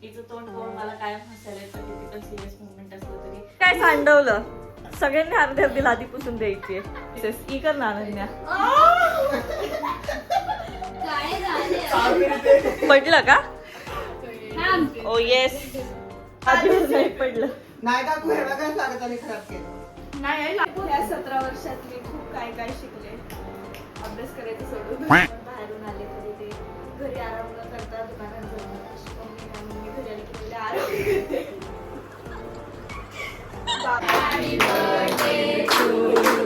तिचं तोंड पाहून मला कायम हसायला येतं, किती पण सिरियस मुवमेंट असलं तरी. काय सांडवलं सगळ्यांनी अर्धी अर्धी लादी पुसून द्यायची. ई कर ना अनन्या. पडलं का? ओ येस. आधीच नाही पडलं. नाही का तू ह्याला काय स्वागताने खराब केलं? नाही या 17 वर्षात मी खूप काय काय शिकले. अभ्यास करायचं सोडून बाहेरून आले तरी ते घरी आराम न करता दुकानात जाऊन मम्मी घरी आले की तिला आराम करते. Happy birthday to you.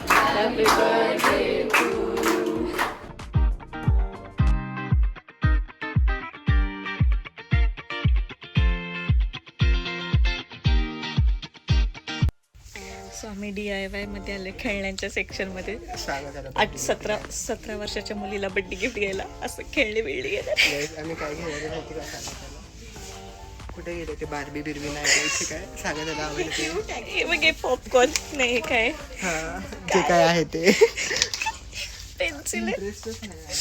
Happy birthday to you. So आम्ही DIY मध्ये आले खेळण्यांच्या सेक्शन मध्ये. स्वागत आहे. 17 वर्षाच्या मुलीला बर्थडे गिफ्ट घ्यायला असं खेळणी बिळणी गेलं. आम्ही काय घेणार माहिती का सांगा. कुठे गेले ते बारबी बिरबी नाही द्यायचे काय स्वागताला आवडते. हे बघे पॉपकॉर्न नाही काय हा जे काय आहे ते पेन्सिल. इंटरेस्टच नाही.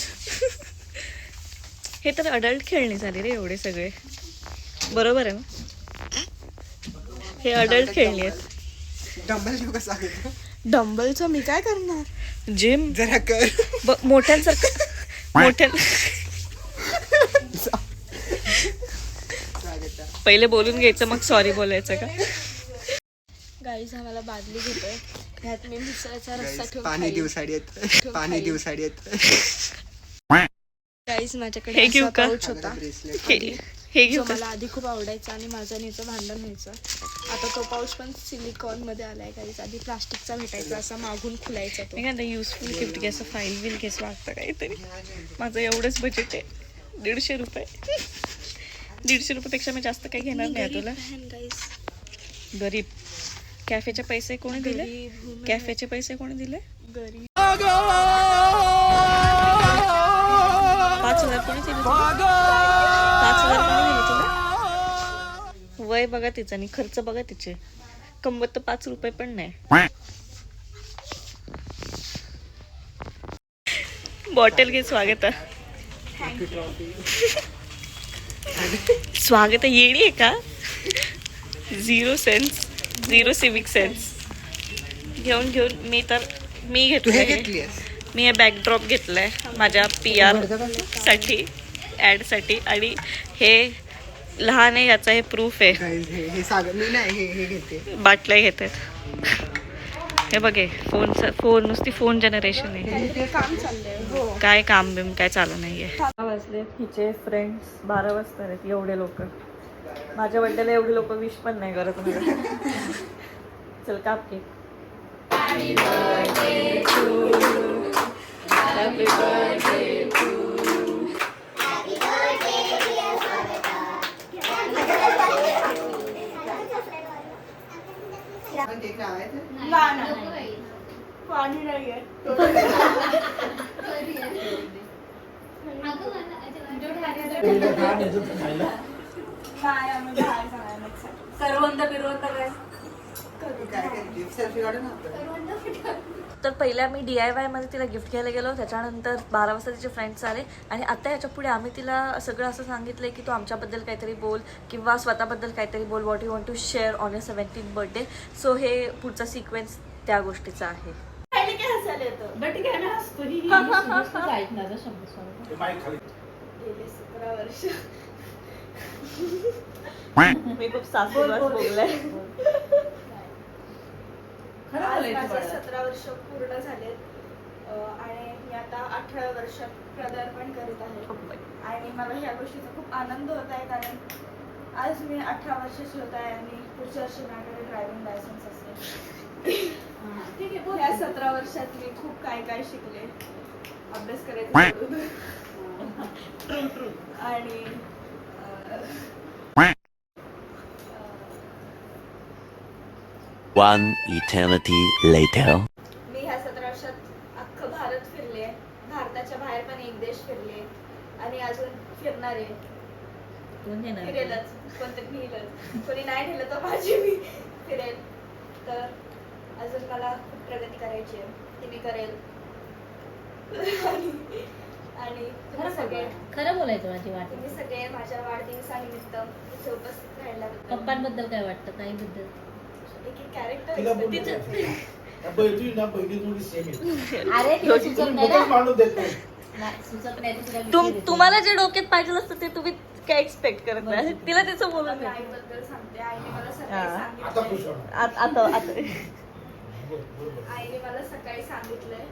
हे तर अडल्ट खेळणी झाली रे एवढे सगळे. बरोबर आहे ना? हे अडल्ट खेळणी आहेत. डंबल घेऊ का सांगितलं. डंबलचं मी काय करणार? जिम जरा कर. मोठ्यांसारखं मोठ्या पहिले बोलून घ्यायचं मग सॉरी बोलायचं का? गाईज आम्हाला बादली घेतोय. ह्यात मी मिसळचा रस्सा ठेवून पाणी दिवसाडी येत पाणी दिवसाडी येत. गाईज हे माझ्याकडे घेऊ असा का? पाऊच होता हे घेऊ जो का? मला आधी खूप आवडायचा आणि माझं न्यायचं भांडण व्हायचं. आता तो पाऊच पण सिलिकॉन मध्ये आलाय. गाईज आधी प्लास्टिकचा भेटायचा असा मागून खुलायचा तो. मी काय युजफुल गिफ्ट घ्यायचं फाईल बिल घ्यायचं वाटतं काहीतरी. माझं एवढंच बजेट आहे 150 रुपये. 150 रुपयापेक्षा मी जास्त काही घेणार नाही तुला. गरीब. कॅफेचे पैसे कोणी दिले? कॅफेचे पैसे कोणी दिले? गरीब 5,000 कोणी दिले तुला? 5,000 कोणी दिले तुला? वय बघा तिचं आणि खर्च बघा तिचे. कमवत तर 5 रुपये पण नाही. बॉटल घे. स्वागत आहे. स्वागत येणी आहे का? 0 सेन्स 0 सिविक सेन्स. घेऊन मी तू हे घेतलंय. घेतलीस. मी हे बॅकड्रॉप घेतलाय माझ्या PR साठी ऍड साठी. आणि हे लहान आहे याचा हे प्रूफ आहे. हे सागर मी नाही हे घेते. बाटल्या घेतात. हे बघे फोन नुसती फोन जनरेशन आहे. ते काम चाललंय. हो काय काम बिम काय चालू नाहीये. 12 वाजले. हिचे फ्रेंड्स 12 वाजता आहेत. एवढे लोक माझ्या बर्थडेला एवढे लोक विश पण नाही करत मला. चल काप cake. Happy birthday to you. Happy birthday to you. पाणी नाहीये. काय आम्ही बाहेर जाणार next time. करवंद बिरवंद काय? सेल्फी काढू ना आपण. तर पहिल्या मी DIY मध्ये तिला गिफ्ट घ्यायला गेलो. त्याच्यानंतर 12 वाजता तिचे फ्रेंड्स आले. आणि आता याच्या पुढे आम्ही तिला सगळं असं सांगितलंय की तू आमच्याबद्दल काहीतरी बोल किंवा स्वतःबद्दल काहीतरी बोल. What you want to share on your 17th birthday. So हे पुढचा सिक्वेन्स त्या गोष्टीचा आहे. पहिले काय हसायला येतं. बट काय ना असतो ही ऐकणार शब्द. गेले 17 वर्ष मी खूप सासूबास बोललाय. आज माझे 17 वर्ष पूर्ण झालेत. आणि मी आता 18 वर्षात पदार्पण करीत आहे. आणि मला ह्या गोष्टीचा खूप आनंद होत आहे कारण आज मी 18 वर्षाची होत आहे आणि पुढच्या वर्षी माझ्याकडे ड्रायव्हिंग लायसन्स असेल. ठीक आहे. ह्या 17 वर्षात मी खूप काय काय शिकले. अभ्यास करायचं सोडून. आणि One eternity later. मी ह्या 17 वर्षात अख्खं भारत फिरले. भारताच्या बाहेर पण एक देश फिरले आणि अजून फिरणार आहे. फिरेलच. कोणतरी नेलच. कोणी नाही नेलं तर माझी मी फिरेल. तर अजून मला खूप प्रगती करायची आहे. ती मी करेल. आणि तुम्ही सगळे खरं बोलायचं माझी वाट. तुम्ही सगळे माझ्या वाढदिवसानिमित्त इथे उपस्थित राहिल्याबद्दल. पप्पांबद्दल काय वाटतं ताईबद्दल? एक एक कॅरेक्टर तिला असतं बोलू तिचं. द्या. या बहिणी ना बहिणी थोडी सेम आहे. अरे तिला सुचत तुम्ही नाही मोठंच ना. माणूस देतो. नाही, सुचत नाही तर तिला विचार येतो. तुम्हाला जे डोक्यात पाहिजे असतं ते तुम्ही काय एक्सपेक्ट करत नाही. तिला तिचं बोलून मी द्या. आईबद्दल सांगते. आईने मला हा. सकाळी आता खुश सांगितलं. होणार. आता बरोबर. आईने मला सकाळी सांगितलंय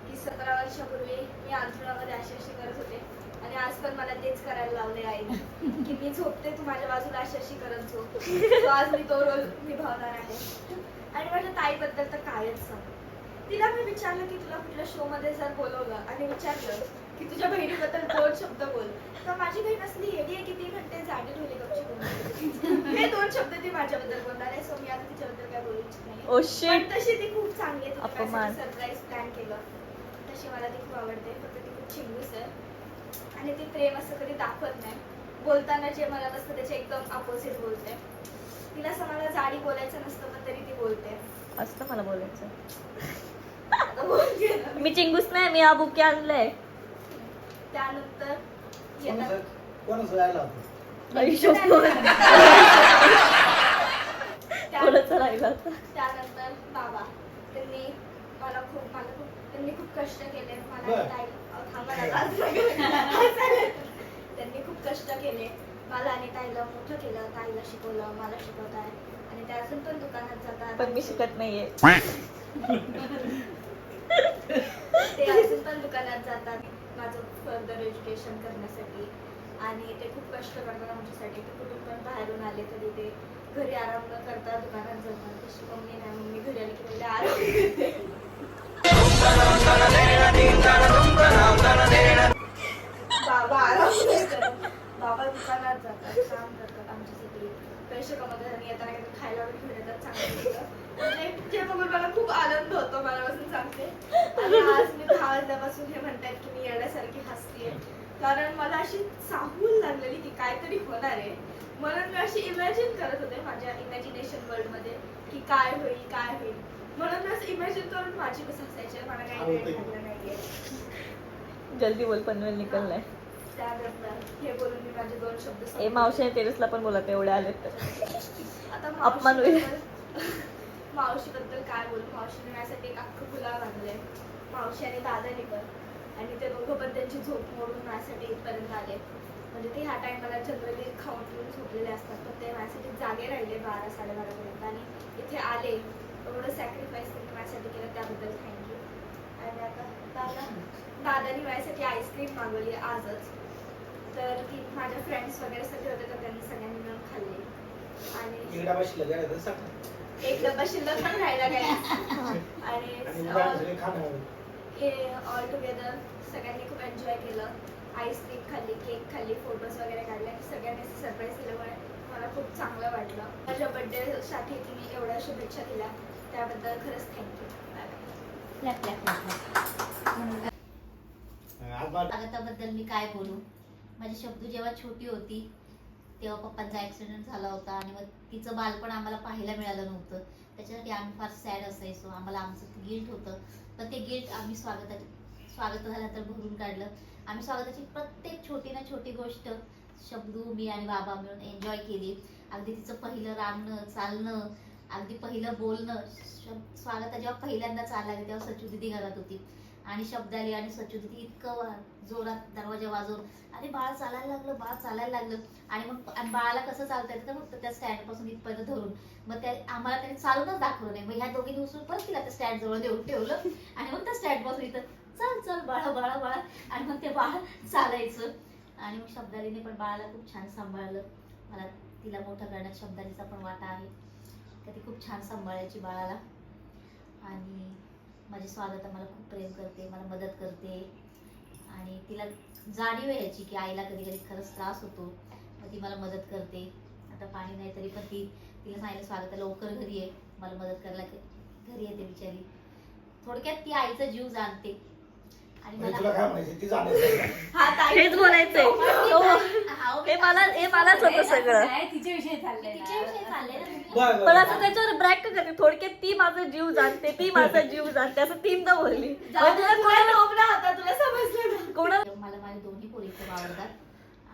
की 17 वर्षापूर्वी मी अंथरुणामध्ये अशी करत होते आणि आज पण मला तेच करायला लावले आईने की मी झोपते तू माझ्या बाजूला अशी करत झोप. So आज मी तो रोल निभावणार आहे. आणि माझ्या ताईबद्दल तर कायच सांग. तिला मी विचारलं की तुला कुठल्या शो मध्ये जर बोलवलं आणि विचारलं की तुझ्या बहिणीबद्दल 2 शब्द बोल, तर माझी बहीण असली येडी आहे की ती म्हणते जाडी ढोली गपची बोल. हे 2 शब्द ती माझ्याबद्दल बोलणार आहे. सो मी आता तिच्याबद्दल काय बोलू इच्छित नाही. ओ पण शिट. तशी ती खूप चांगली आहे. अपमान. सरप्राईज प्लॅन केलं तशी मला ती खूप आवडते. फक्त ती खूप चिंगूस आहे आणि ती प्रेम असं कधी दाखवत नाही. बोलताना जे मला नसतं त्याचे एकदम अपोजिट बोलते. तिला असं मला जाडी बोलायचं नसतं पण तरी ती बोलते. असतं मला बोलायचं. आता बोलते ना. मी चिंगूस नाही, मी हा बुके आणलंय. त्यानंतर येतात कोणाचं राहिला होता? कोणाचं राहिलं आता? त्यानंतर बाबा त्यांनी त्यांनी खूप कष्ट केले. बरं. त्यांनी खूप कष्ट केले. मला आणि ताईला मोठं केलं. ताईला शिकवलं, मला शिकवत आहे आणि ते अजून पण दुकानात जातात. पण मी शिकत नाहीये. ते अजून पण दुकानात जातात माझं फर्दर एज्युकेशन करण्यासाठी आणि ते खूप कष्ट करतात आमच्यासाठी. ते कुठून पण बाहेरून आले तरी ते घरी आराम न करता दुकानात जातात. तशी मम्मी नाही, मम्मी घरी आली की पहिले आराम करते. बाबा आराम नाही करत. बाबा दुकानात जातात, काम करतात आमच्यासाठी, पैसे कमवतात आणि येताना काहीतरी खायला वगैरे घेऊन येतात चांगलं. म्हणजे जे बघून मला खूप आनंद होतो. मनापासून सांगते. आणि आज मी 10 वाजल्यापासून हे म्हणतात की मी येण्यासारखी हसतीये कारण मला अशी चाहूल लागलेली की काहीतरी होणार आहे. म्हणून मी अशी इमॅजिन करत होते माझ्या इमॅजिनेशन वर्ल्ड मध्ये की काय होईल. म्हणून मी असं इमॅजिन करून माझी कसं हसायचे. मला काही झालं नाहीये. जल्दी बोल, पनवेल निकललाय. त्यानंतर हे बोलून मी माझे 2 शब्द ए संपवले. मावशीने टेरेसला पण बोलत एवढे आले तर. आता अपमान होईल. मावशीबद्दल काय बोलू. मावशीने माझ्यासाठी एक अख्खं गुलाब आणलंय. मावशी आणि दादाने पण. आणि ते दोघं पण त्यांची झोप मोडून माझ्यासाठी इथपर्यंत आले. म्हणजे ते ह्या टाइमला जनरली खाऊन पिऊन झोपलेले असतात पण ते माझ्यासाठी जागे राहिले 12-12:30 पर्यंत आणि इथे आले. एवढं सॅक्रिफाईस त्यांनी माझ्यासाठी केलं त्याबद्दल थँक्यू. आणि आता दादानी माझ्यासाठी आईस्क्रीम मागवली आजच. तर ती माझ्या फ्रेंड्स वगैरे सगळे होते तर त्यांनी सगळ्यांनी मिळून खाल्ली. आणि एक डबा शिल्लक आहे, तर सांग. एक डब्बा शिल्लक पण राहिला काय. आणि आणि मुलांसाठी खाणं. हे ऑल टुगेदर सगळ्यांनी खूप एन्जॉय केलं. आईस्क्रीम खाल्ली, केक खाल्ली, फोटोज वगैरे काढले. सगळ्यांनी सरप्राईज दिल्यामुळे मला खूप चांगलं वाटलं. माझ्या बर्थडेसाठी तुम्ही एवढ्या शुभेच्छा दिल्या त्याबद्दल खरंच थँक्यू. स्वागताबद्दल मी काय बोलू. माझी शब्दू जेव्हा छोटी होती तेव्हा पप्पांचा ॲक्सिडेंट झाला होता आणि मग तिचं बालपण आम्हाला पाहायला मिळालं नव्हतं. त्याच्यासाठी आम्ही फार सॅड असायचो. आम्हाला आमचं गिल्ट होतं. पण ते गिल्ट आम्ही स्वागत झाल्यानंतर भरून काढलं. आम्ही स्वागताची प्रत्येक छोटी ना छोटी गोष्ट शब्दू, मी आणि बाबा मिळून एन्जॉय केली. अगदी तिचं पहिलं रांगणं, चालणं, अगदी पहिलं बोलणं. स्वागता जेव्हा पहिल्यांदा चालला तेव्हा सचू दिदी घरात होती आणि शब्द आली आणि सचू दिदी इतकं जोरात दरवाजा वाजवून आणि बाळ चालायला लागलं आणि मग बाळाला कसं चालता येतं फक्त त्या स्टँडपासून इथपर्यंत धरून. मग त्या आम्हाला त्याने चालूनच दाखवलं नाही. मग ह्या दोघींनी उचलून परत तिला त्या स्टँड जवळ देऊन ठेवलं आणि मग त्या स्टँडपासून इथं चल बाळा आणि मग ते बाळ चालायचं. आणि मग शब्दालीने पण बाळाला खूप छान सांभाळलं. मला तिला मोठं करण्यात शब्दालीचा पण वाटा आहे. तर ती खूप छान सांभाळायची बाळाला. आणि माझी स्वागता मला खूप प्रेम करते, मला मदत करते आणि तिला जाणीव यायची की आईला कधी कधी खरंच त्रास होतो. मग ती मला मदत करते. आता पाणी नाही तरी पण तिला सांगितलं स्वागता लवकर घरी ये, मला मदत करायला घरी येते बिचारी. थोडक्यात ती आईचा जीव जाणते. आणि तुला काय म्हणायचं ती जाण्याचं. हेच बोलायचंय. हे मलाच होतं सगळं. तिच्याविषयी चाललंय ना. पण असं त्याच्यावर ब्रॅक का करते. थोडक्यात ती माझा जीव जाणते, ती माझा जीव जाणते असं 3दा बोलली. होता तुला समजलं ना. कोणा मला माझे दोन्ही पोरी खूप आवडतात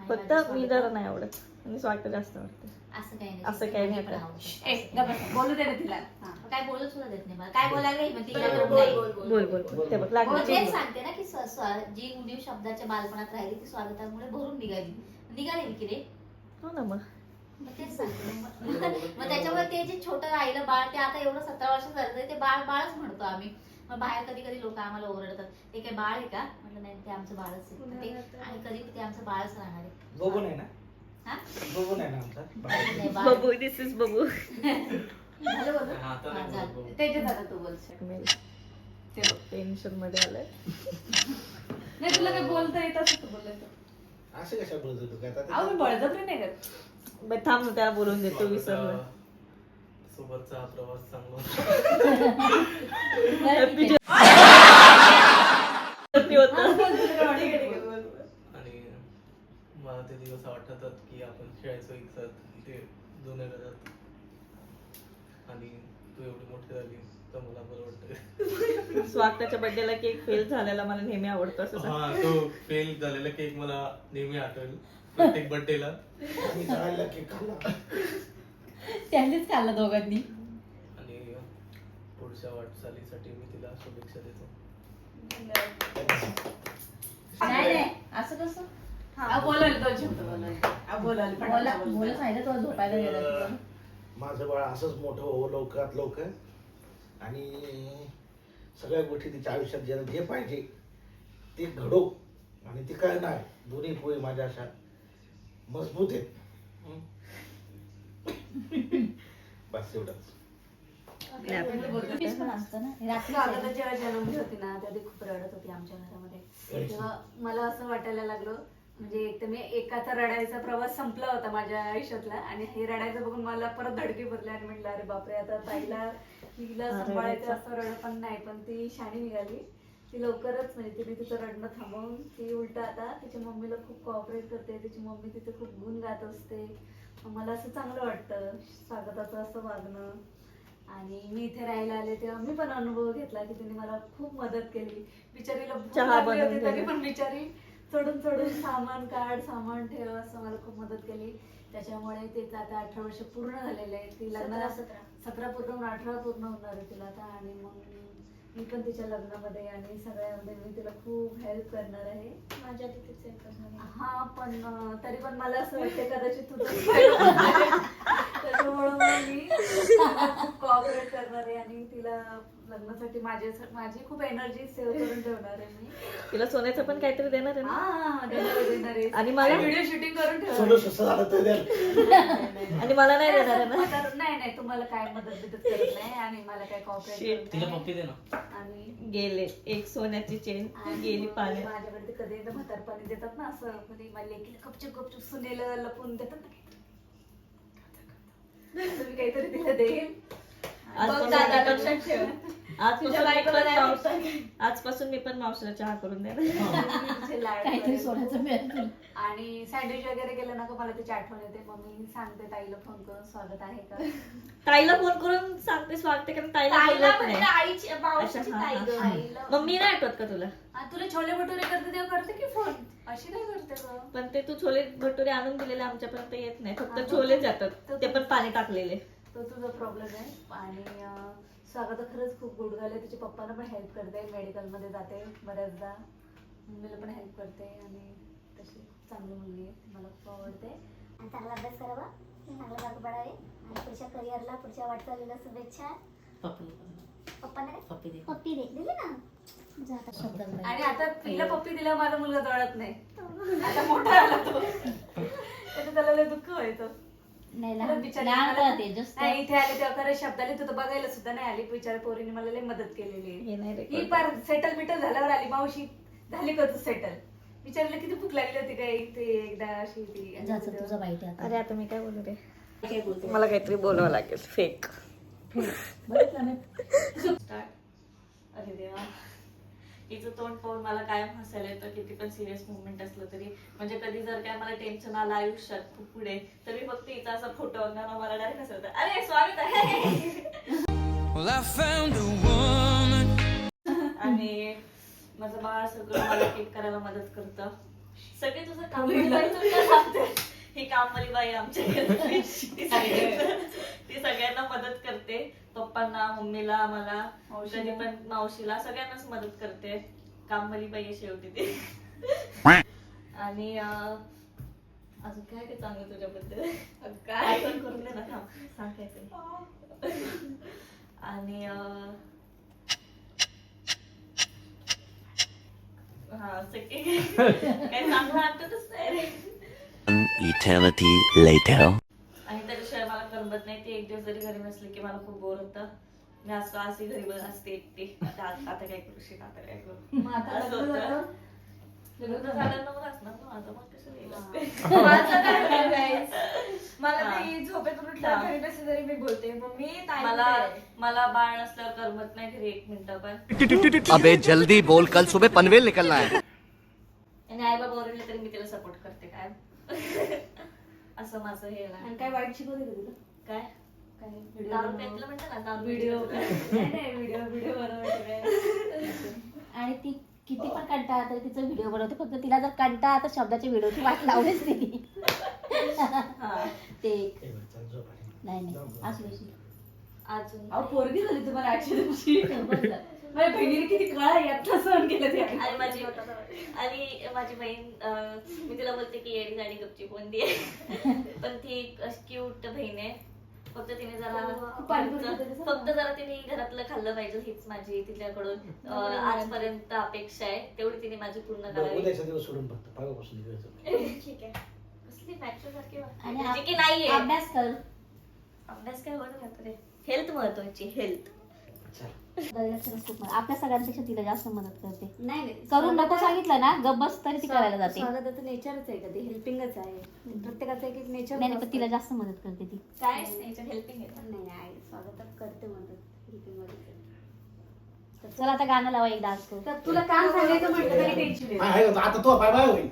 फक्त माझं मी स्वागत- जरा नाही आवडत आणि स्वागत जास्त आवडते. असं काही नाही. असं काही नाही पण का? आवडतं. ए, असं गप्प काही बस. बोलू दे ना तिला नाही. काय बोलू सुद्धा देत नाही मला. काय बोलायला नाही म्हणते हिला बोल, गरज बोल, नाही. बोल, बोल. बोल बोल बोल ते बघ हो, लागली तेच चिडली. सांगते ना की जी उणीव शब्दाच्या बालपणात राहिली ती स्वागतामुळे भरून निघाली की रे. हो ना मग मग तेच सांगते मग त्याच्यामुळे ते जे छोटं राहिलं बाळ ते आता एवढं 17 वर्ष झालं ते बाळच म्हणतो आम्ही. मग बाहेर कधी कधी लोक आम्हाला ओरडतात ते काय बाळ आहे का म्हटलं नाही ते आमचं बाळच आहे ते. आणि कधी ते आमचं बाळच राहणार आहे. बघून आहे ना हा? बघून आहे ना आमचा नाही, बाळ. बबू दिस इज बबू. झालं बोलू? हा, झालं. त्याच्यात आता तू बोलशील. टेन्शन मध्ये आलंय. नाही तुला काय बोलता येत असं तू बोलायचं. असं कशा बोलतो तू काय आता अहो मी बळजबरी नाही करत. बरं थांब ना त्याला बोलून देतो विसरलं. सोबतचा हा प्रवास चांगला होता. Happy होता. आणि मला ते दिवस आठवतात की आपण खेळायचो एकसाथ ते जुन्या घरात. आणि तू एवढी मोठी झाली तर मला बरं वाटतं. स्वागताच्या बर्थडेला केक फेल झालेला मला नेहमी आवडतो असं सांग. हा तो फेल झालेला केक मला नेहमी आठवेल प्रत्येक बर्थडेला. मी सगळ्याला केक खाल्ला. त्यांनीच खाल्लं दोघांनी. आणि पुढच्या वाटचालीसाठी मी तिला शुभेच्छा देतो. नाही नाही असं कसं बोलायला दोन शब्द बोला सांगितलं तुला झोपायला गेलं. माझं बाळ असंच मोठं हो लवकरात लवकर. आणि सगळ्या गोष्टी तिच्या आयुष्यात ज्याला जे पाहिजे ते घडो. आणि ती काय नाही दोन्ही पोळी माझ्या अशा मजबूत आहेत. बस एवढंच. पण असतं ना रात्री स्वागता जेव्हा जन्मली होती ना तेव्हा ती खूप रडत होती आमच्या घरामध्ये. तेव्हा मला असं वाटायला लागलं म्हणजे एक तर मी एकाचा रडायचा प्रवास संपला होता माझ्या आयुष्यातला आणि हे रडायचं बघून मला परत धडकी भरली आणि म्हटलं अरे बापरे आता ताईला तिला सांभाळायचं असं रड पण नाही. पण ती शाणी निघाली. ती लवकरच म्हणजे तिने तिचं रडणं थांबवून ती उलट आता तिच्या मम्मीला खूप कोऑपरेट करते. तिची मम्मी तिचं खूप गुण गात असते. मला असं चांगलं वाटतं स्वागताचं असं वागणं. आणि मी इथे राहायला आले तेव्हा मी पण अनुभव घेतला की तिने मला खूप मदत केली. बिचारीला भूक चहा लागली बनवून होती तरी दिला. पण बिचारी चढून चढून सामान काढ सामान ठेव असं मला खूप मदत केली. त्याच्यामुळे तिचं आता 18 वर्ष पूर्ण झालेले आहे. ती लग्नाला 17 पूर्ण होऊन 18 पूर्ण होणार आहे तिला आता. आणि मग मी पण तिच्या लग्नामध्ये आणि सगळ्यामध्ये मी तिला खूप हेल्प करणार आहे. माझ्या तिथेच आहे करणार. हा पण तरी पण मला असं वाटतं कदाचित तुझं त्याच्यामुळं मग मी खूप कॉपरेट करणार आहे आणि तिला लग्नासाठी माझी खूप एनर्जी सेव्ह करून ठेवणार आहे मी. तिला सोन्याचं पण काहीतरी देणार आहे ना. हा देणार आहे. आणि मला व्हिडिओ शूटिंग करून ठेवणार सोनं आहे. सुस्त झालं तर द्याल. आणि मला नाही देणार आहे ना. नाही तुम्हाला काय मदत बिदत करत नाही आणि मला काय कॉपरेट तिला पप्पी दे ना. आणि गेले एक सोन्याची चेन गेली पाण्यात. माझ्याकडे ते कधी एकदा म्हातारपणी देतात ना असं म्हणजे मला लेकीला गपचूप सुनेला लपून देतात ना असं मी काहीतरी तिला देईल. आजपासून बघ दादा, मी पण- लक्षात ठेव. आजपासून तुझ्या मी बायकोला पण नाही मावशी- आजपासून मी पण मावशीला चहा करून देणार. तिचे लाड काहीतरी करेल. सोन्याचं मिळेल तुला. आणि सँडविच वगैरे केलं ना का मला त्याची आठवण येते. मग मी सांगते ताईला फोन करून स्वागत आहे का. ताईला फोन करून सांगते स्वागत कारण ताईला ताईला बोलत म्हणजे नाही. आईची मावशीची अच्छा, हा, ताई हा, गं. हा. आईला- मग मी नाही आठवत का तुला. तुला छोले भटुरे करते तेव्हा करते की फोन अशी नाही करते गं. पण ते तू छोले भटुरे आणून दिलेले आमच्यापर्यंत येत नाही. हा, फक्त छोले जातात तो- ते पण पाणी टाकलेले. तो तुझा प्रॉब्लेम आहे. आणि स्वागत खरंच खूप गुड झाले. तिच्या पप्पांना पण हेल्प करते. मेडिकलमध्ये जाते बऱ्याचदा. मम्मीला पण हेल्प करते आणि तशी खूप चांगली मुलगी आहे. मला खूप आवडते. आणि चांगला अभ्यास करावा चांगलं मार्क पडावे आणि पुढच्या करिअरला पुढच्या वाटचालीला शुभेच्छा. पप्पांना काय? पप्पी दिली ना जा आता. आणि आता तिला पप्पी दिल्यावर माझा मुलगा जळत नाही. आता मोठा झाला तो त्याचं त्याला लय दुःख व्हायचं. नाही खरंच बिचारी लहान मला- राहते जास्त. नाही, इथे आले तेव्हा खरंच शब्दाला तू तर बघायला सुद्धा नाही आली. बिचारी पोरीने मला लय मदत केलेली आहे. हे नाही ही record. पार सेटल बिटल झाल्यावर आली. मावशी झाली का तू सेटल. विचारलं किती भूक लागली होती काय ते एकदा अशी ती जायचं तुझा वाईट आहे आता. अरे आता मी काय बोलू रे. काय बोलते मला काहीतरी बोलावं लागेल फेक. बघितलं ना. अरे देवा हिचं तोंड पाहून मला कायम हसायला येतं. किती पण सिरियस मुवमेंट असलं तरी म्हणजे कधी जर काय मला टेन्शन आलं आयुष्यात खूप पुढे तर मी फक्त हिचा असा फोटो बघणार मला डायरेक्ट हसायला येतं. अरे स्वागत आहे. आणि माझं बाळ सगळं मला केक करायला मदत करतं. सगळे तुझं कामवाली बाई तुला सांगते. ही कामवाली बाई आमच्या घरी. ती सगळ्यांना मदत करते, पप्पांना, मम्मीला, मला, कधी पण मावशीला, सगळ्यांनाच मदत करते. कामवाली बाई आहे शेवटी ती. आणि अजून काय काय चांगलं तुझ्याबद्दल? काय पण करून दे ना, थांब सांगायचं. आणि हा सगळे काय चांगलं आठवतच नाही रे. An eternity later. आणि त्याच्याशिवाय मला करमत नाही. ती एक दिवस जरी घरी नसली की मला खूप बोर होतं. मी असं अशी घरी असते एकटी. आता काय करू शिक, आता काय करू असं होतं. लग्न झाल्यानंतर असणार ना माझं, मग कसं येईल असते. माझं काय नाही guys. मला ती झोपेतून उठल्यावर घरी नसली तरी मी बोलते मम्मी ताई मला बाळ नसल्यावर करमत नाही घरी एक मिनिट पण. अबे जल्दी बोल, कल सुबह पनवेल निकलना है. आणि आई बाबा ओरडले तरी मी तिला सपोर्ट करते. काय असं माझं हे आहे. आणि काय वाईट शिकवते का तुला? काय काय दारू प्यायला म्हणते ना, दारू व्हिडिओ व्हिडिओ बनवायचे. आणि ती किती पण कंटाळा तरी तिचा व्हिडिओ बनवते. फक्त तिला जर कंटाळा तर शब्दाची व्हिडिओची वाट लावलीच तिने. ते एक. नाही असं अजून अहो पोरगी झाली तुम्हाला आजच्या दिवशी. माझ्या बहिणीने किती काळा यातला सहन केलं ते. आणि माझी बहीण, मी तिला बोलते की येडी गाडी गपची कोणती आहे. पण ती क्यूट बहीण आहे. फक्त तिने जरा तिने घरातलं खाल्लं पाहिजे, हीच माझी तिच्याकडून आजपर्यंत अपेक्षा आहे. तेवढी तिने माझी पूर्ण करावी. उद्याच्या दिवस सोडून फक्त परवापासून दिवस. ठीक आहे. कसली मॅच्युअर सारखी वाटते. आणि म्हणजे की नाहीये अभ्यास कर. अभ्यास काय होत नाही रे. हेल्थ महत्वाची, हेल्थ. आपल्या सगळ्यांपेक्षा तिला जास्त मदत करते. नाही करून नको सांगितलं ना गप बस तरी ती करायला जाते. स्वागताचं नेचरच आहे का ते, हेल्पिंगच आहे. प्रत्येकाचं एक एक नेचर. नाही पण तिला जास्त मदत करते ती. काय हेल्पिंग आहे. नाही आई स्वागतात करते मदत, हेल्पिंग मध्ये करते. चला आता गाणं लावा एक डान्स करू. तर तुला काम सांगायचं म्हटलं तरी टेन्शन हा, आहे. आता तो बाय बाय होईल.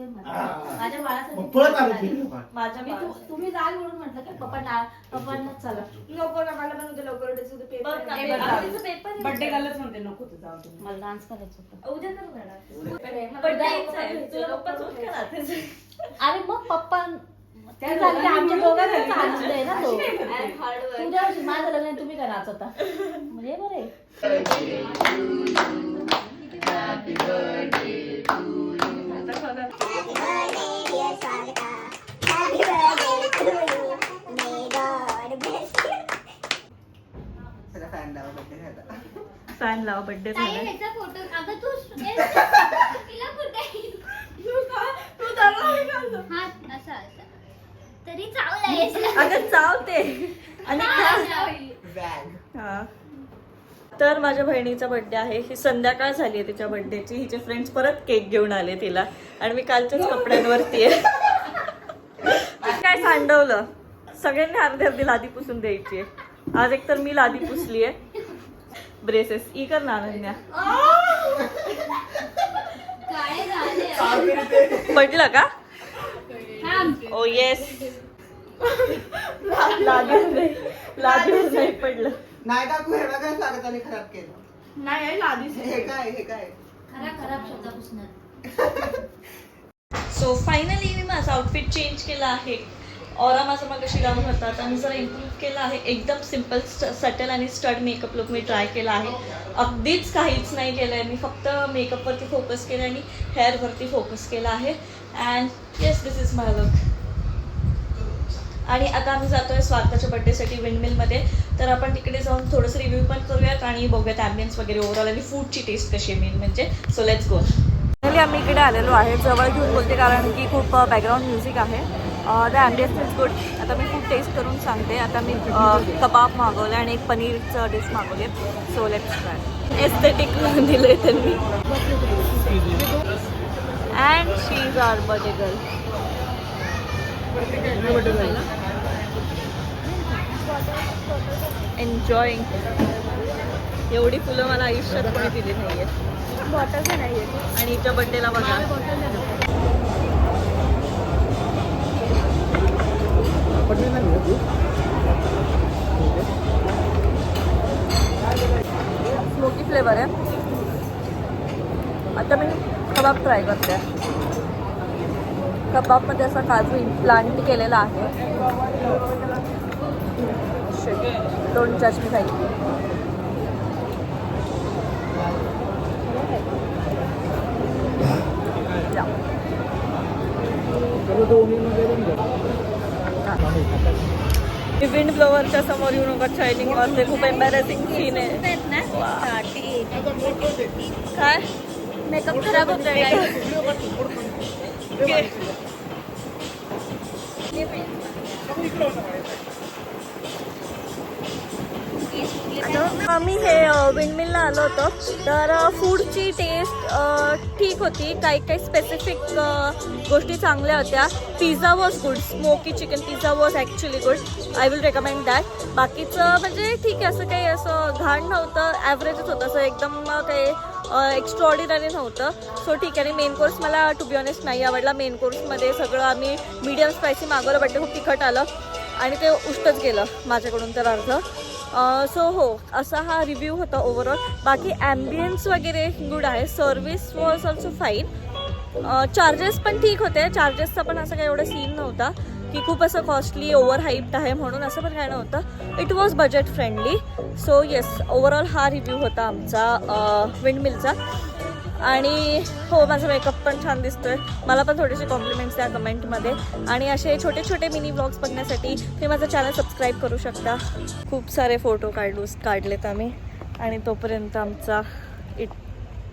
माझ्या बाळासाठी मग पळत आलो की. माझ्या मी तुम्ही जाल म्हणून म्हटलं की पप्पांना चला नको ना, मला पण उद्या लवकर उठायचं होतं बघ ना, पेपर. पेपर बर्थडे घालच म्हणते नको तू जाऊ दे. मला डान्स करायचं होतं. उद्या करू मॅडम. बर्थडे पप्पाच होत का राहते. अरे मग पप्पा त्या आमच्या दोघांचा आनंद आहे ना तो. Hard work. तुझ्या वर्षी माझं लग्न आहे, तुम्ही का नाचता म्हणजे बरं आहे. त्याला फॅन लावा बड्डे झाला. फॅन लावा, बर्थडे झाला. फोटो अगं तू तिला कुठे हा असा असा तरी चावला अगं चावते. आणि वॅग. हा. तर माझ्या बहिणीचा बर्थडे आहे. ही संध्याकाळ झाली आहे तिच्या बर्थडेची. हिचे फ्रेंड्स परत केक घेऊन आले तिला. आणि मी कालच्याच कपड्यांवरती आहे. काय सांडवलं, सगळ्यांनी अर्धी अर्धी लादी पुसून द्यायची आहे. आज एक तर मी लादी पुसली आहे. ब्रेसेस ई कर ना अनन्या. काळे झाले पडलं का? ओ येस. लादीवर नाही पडलं. नाही काकू, हे बघा स्वागताने खराब केलं. नाही आहे लादीच. हे काय खराब शब्द पुसणार. सो फायनली मी माझा आउटफिट चेंज केला आहे. ऑरा माझा मगाशी लावून होता, आता मी जरा इम्प्रूव्ह केला आहे. एकदम सिम्पल सटल आणि स्टड मेकअप लुक मी ट्राय केला आहे. अगदीच काहीच नाही केलं आहे मी. फक्त मेकअपवरती फोकस केलं आणि हेअरवरती फोकस केला आहे. And yes, this is my look. आणि आता आम्ही जातो आहे स्वार्थाच्या बड्डेसाठी विंडमिलमध्ये. तर आपण तिकडे जाऊन थोडंसं रिव्ह्यू पण करूयात आणि बघूयात ॲम्बियन्स वगैरे ओव्हरऑल आणि फूडची टेस्ट कशी आहे मेन म्हणजे. So let's go. फायनली आम्ही इकडे आलेलो आहे. जवळ घेऊन बोलते कारण की खूप बॅकग्राऊंड म्युझिक आहे. The ambience is good. आता मी फूड टेस्ट करून सांगते. आता मी कबाब मागवलं आणि एक पनीरचं डिश मागवली आहे. So let's try. एस्थेटिक दिलं आहे त्यांनी. And she is our birthday girl. Enjoying. एवढी फुलं मला आयुष्यात कोणी दिली नाही आहेत. बॉटल नाही आणि हिच्या बर्थडेला बघा. स्मोकी फ्लेवर आहे. आता मी कबाब ट्राय करते. कबाबमध्ये असा काजू इम्प्लांट केलेला आहे. डोंट जज मी ताई. विंड ब्लोअरच्या समोर येऊ नका. शायनिंग वाजते. खूप एम्बॅरेसिंग सीन आहे. काय मेकअप खराब होतोय. आम्ही हे विंडमिलला आलो होतो. तर फूडची टेस्ट ठीक होती. काही स्पेसिफिक गोष्टी चांगल्या होत्या. Pizza was good. Smoky chicken pizza was actually good. I will recommend that. बाकीचं म्हणजे ठीक आहे. असं काही असं घाण नव्हतं. ॲव्हरेजच होतं. असं एकदम काही एक्स्ट्रॉर्डिनरी नव्हतं. सो ठीक आहे. आणि मेन कोर्स मला टू बी ऑनेस्ट नाही आवडला. मेन कोर्समध्ये सगळं आम्ही मीडियम स्पायसी मागवलं बट ते खूप तिखट आलं आणि ते उष्टच गेलं माझ्याकडून तर अर्ध. सो हो, असा हा रिव्ह्यू होता ओव्हरऑल. बाकी ॲम्बियन्स वगैरे गुड आहे. Service was also fine. Charges पण ठीक होते. चार्जेसचा पण असं काही एवढं सीन नव्हता की खूप असं कॉस्टली ओव्हर हाईप्ड आहे म्हणून. असं पण काय नव्हतं. It was budget friendly. So yes, overall हा रिव्ह्यू होता आमचा विंडमिलचा. आणि हो, माझा मेकअप पण छान दिसतोय. मला पण थोडेसे कॉम्प्लिमेंट्स द्या कमेंटमध्ये. आणि असे छोटे छोटे मिनी ब्लॉग्स बघण्यासाठी तुम्ही माझं चॅनल सबस्क्राईब करू शकता. खूप सारे फोटो काढलेत आम्ही. आणि तोपर्यंत आमचा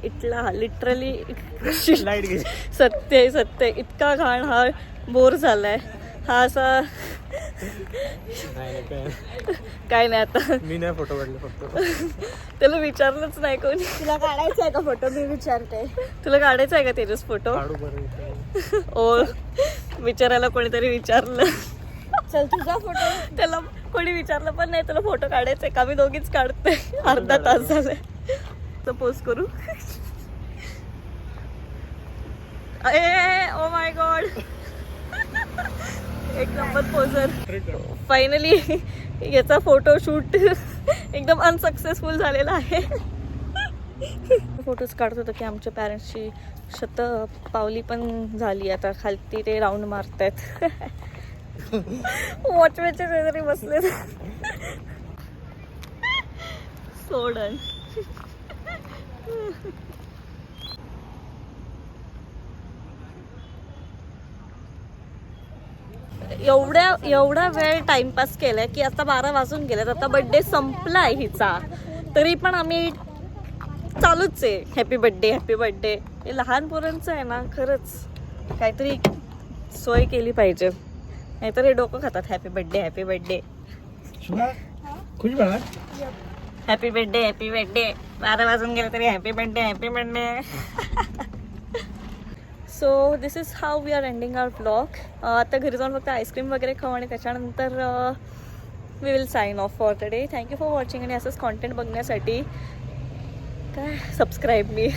इटला लिटरली सत्य इतका घाण हा बोर झालाय. हा असा काय नाही. आता मी नाही फोटो काढले फक्त. त्याला विचारलंच नाही कोणी. तुला काढायचा आहे का फोटो? मी विचारते. तुला काढायचा आहे का तेजस फोटो? ओ, विचारायला कोणीतरी विचारलं. चल तुझा फोटो. त्याला कोणी विचारलं पण नाही तुला फोटो काढायचा आहे का? मी दोघीच काढते. अर्धा तास झालाय. पोस्ट करू. ओ माय गॉड, एक नंबर पोजर. फायनली याचा फोटोशूट एकदम अनसक्सेसफुल झालेला आहे. फोटोज काढत होतो की आमच्या पॅरेंट्सची शतपावली पण झाली. आता खालती ते राऊंड मारतायत. वॉचमॅनचे शेजारी बसले. सोडन. एवढा वेळ टाइमपास केलाय की आता 12 वाजून गेलेत. आता बर्थडे संपलाय हिचा, तरी पण आम्ही चालूच आहे हॅपी बर्थडे हॅपी बर्थडे. हे लहान पोरांचं आहे ना, खरंच काहीतरी सोय केली पाहिजे, नाहीतर हे डोकं खातात. Happy birthday happy birthday happy birthday happy birthday. 12 वाजून गेले तरी happy birthday happy birthday. So this is how we are ending our blog. आता घरी जाऊन फक्त आईस्क्रीम वगैरे खाऊ आणि त्याच्यानंतर we will sign off for the day. Thank you for watching. आणि असंच कॉन्टेंट बघण्यासाठी काय सबस्क्राईब मी.